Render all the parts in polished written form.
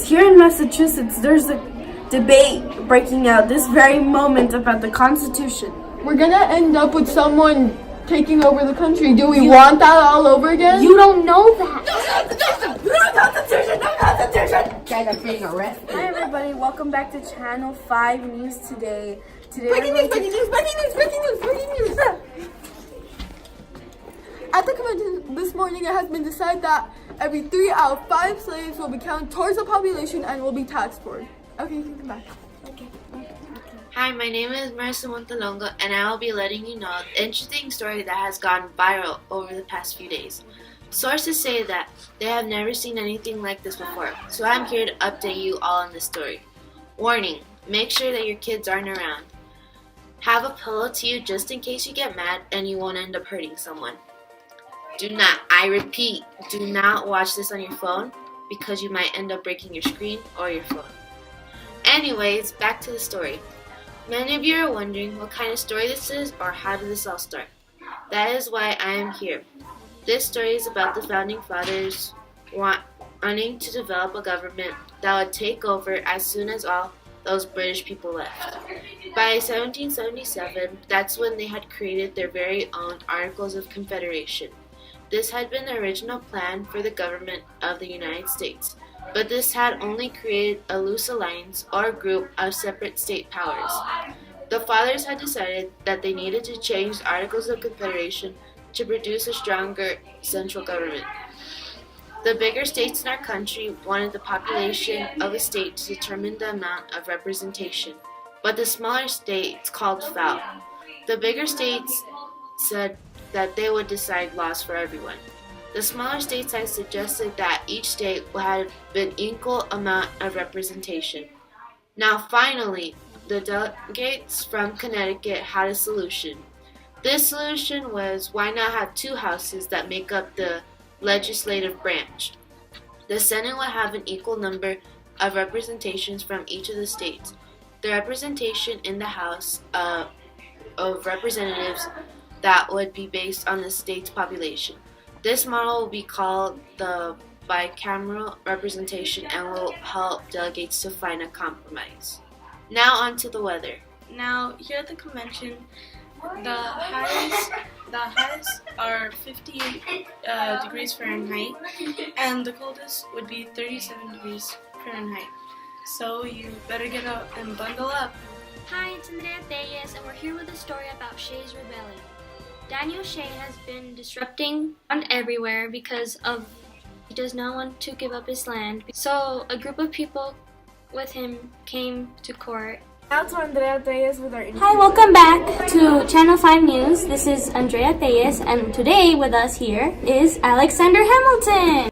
Here in Massachusetts, there's a debate breaking out this very moment about the Constitution. We're gonna end up with someone taking over the country. Do we want that all over again? You don't know that. No Constitution! Guys are being arrested. Hi everybody, welcome back to Channel 5 News Today. Breaking news! At the convention this morning, it has been decided that every 3 out of 5 slaves will be counted towards the population and will be taxed for it. Okay, you can come back. Hi, my name is Marissa Montelongo, and I will be letting you know the interesting story that has gone viral over the past few days. Sources say that they have never seen anything like this before, so I'm here to update you all on this story. Warning, make sure that your kids aren't around. Have a pillow to you just in case you get mad and you won't end up hurting someone. Do not, I repeat, do not watch this on your phone because you might end up breaking your screen or your phone. Anyways, back to the story. Many of you are wondering what kind of story this is or how did this all start. That is why I am here. This story is about the founding fathers wanting to develop a government that would take over as soon as all those British people left. By 1777, that's when they had created their very own Articles of Confederation. This had been the original plan for the government of the United States, but this had only created a loose alliance or group of separate state powers. The fathers had decided that they needed to change the Articles of Confederation to produce a stronger central government. The bigger states in our country wanted the population of a state to determine the amount of representation, but the smaller states called foul. The bigger states said that they would decide laws for everyone. The smaller states had suggested that each state would have an equal amount of representation. Now finally, the delegates from Connecticut had a solution. This solution was, why not have 2 houses that make up the legislative branch? The Senate would have an equal number of representations from each of the states. The representation in the House of Representatives that would be based on the state's population. This model will be called the bicameral representation and will help delegates to find a compromise. Now on to the weather. Now, here at the convention, the highs are 58 degrees Fahrenheit, and the coldest would be 37 degrees Fahrenheit. So you better get up and bundle up. Hi, it's Andrea Telles, and we're here with a story about Shay's rebellion. Daniel Shay has been disrupting land everywhere because he does not want to give up his land. So a group of people with him came to court. Now to Andrea Telles with our interview. Hi, welcome back to Channel 5 News. This is Andrea Telles, and today with us here is Alexander Hamilton.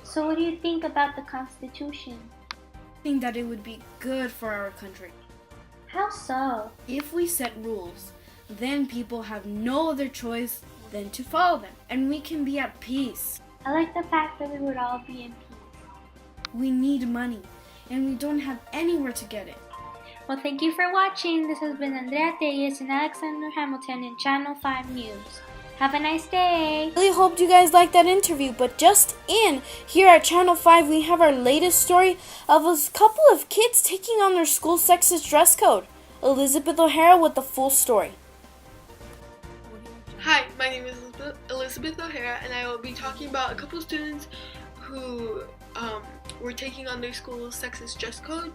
So what do you think about the Constitution? I think that it would be good for our country. How so? If we set rules, then people have no other choice than to follow them, and we can be at peace. I like the fact that we would all be in peace. We need money, and we don't have anywhere to get it. Well, thank you for watching. This has been Andrea Telles and Alexander Hamilton in Channel 5 News. Have a nice day. I really hoped you guys liked that interview, but just in here at Channel 5, we have our latest story of a couple of kids taking on their school sexist dress code. Elizabeth O'Hara with the full story. Hi, my name is Elizabeth O'Hara, and I will be talking about a couple of students who were taking on their school's sexist dress code.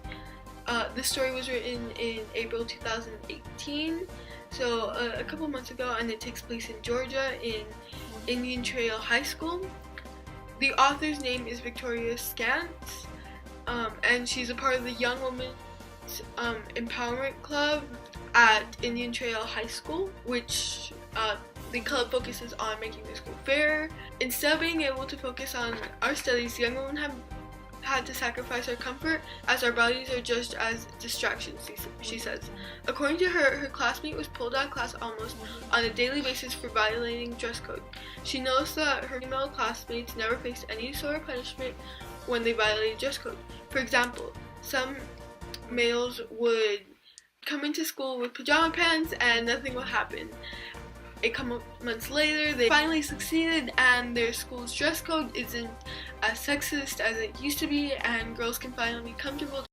This story was written in April 2018, so a couple months ago, and it takes place in Georgia in Indian Trail High School. The author's name is Victoria Scantz, and she's a part of the Young Women's Empowerment Club at Indian Trail High School, which the club focuses on making the school fairer. Instead of being able to focus on our studies, young women have had to sacrifice our comfort as our bodies are just as distractions, she says. According to her, her classmate was pulled out of class almost on a daily basis for violating dress code. She knows that her female classmates never faced any sort of punishment when they violated dress code. For example, some males would come into school with pajama pants and nothing would happen. A couple months later, they finally succeeded and their school's dress code isn't as sexist as it used to be, and girls can finally be comfortable